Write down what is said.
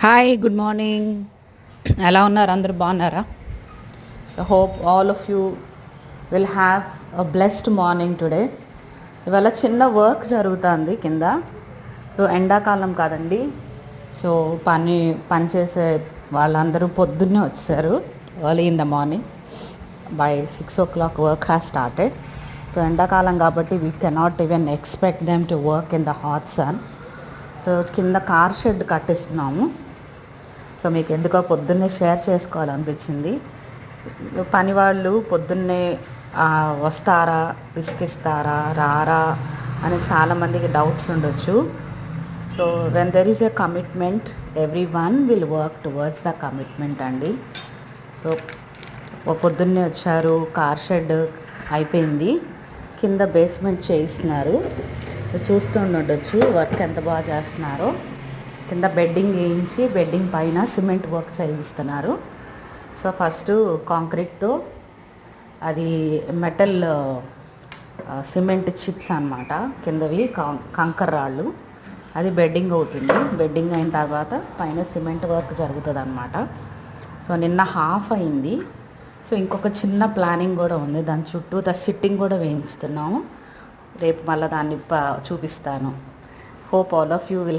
Hi good morning. ఎలా ఉన్నారు? అందరూ బాగున్నారా? So hope all of you will have a blessed morning today. ఇవాళ చిన్న వర్క్ జరుగుతుంది కింద. సో ఎండాకాలం కాదండి. సో పని చేసే వాళ్ళందరూ పొద్దున్నే వచ్చారు, early in the morning. By 6 o'clock work has started. So ఎండాకాలం కాబట్టి we cannot even expect them to work in the hot sun. So కింద కార్ షెడ్ కట్టిస్తున్నాము. సో మీకు ఎందుకో పొద్దున్నే షేర్ చేసుకోవాలనిపించింది. పని వాళ్ళు పొద్దున్నే వస్తారా, విసిగిస్తారా, రారా అని చాలామందికి డౌట్స్ ఉండొచ్చు. So when there is a commitment, every one will work towards the commitment అండి. సో పొద్దున్నే వచ్చారు, కార్ షెడ్ అయిపోయింది, కింద బేస్మెంట్ చేయిస్తున్నారు. చూస్తుండొచ్చు వర్క్ ఎంత బాగా చేస్తున్నారో. కింద బెడ్డింగ్ వేయించి బెడ్డింగ్ పైన సిమెంట్ వర్క్ చేయిస్తున్నారు. సో ఫస్ట్ కాంక్రీట్తో అది మెటల్ సిమెంట్ చిప్స్ అన్నమాట, కిందవి కంకర రాళ్ళు. అది బెడ్డింగ్ అవుతుంది. బెడ్డింగ్ అయిన తర్వాత పైన సిమెంట్ వర్క్ జరుగుతుంది అన్నమాట. సో నిన్న హాఫ్ అయింది. సో ఇంకొక చిన్న ప్లానింగ్ కూడా ఉంది, దాని చుట్టూ సిట్టింగ్ కూడా వేయిస్తున్నాము. రేపు మళ్ళీ దాన్ని చూపిస్తాను. Hope all of you will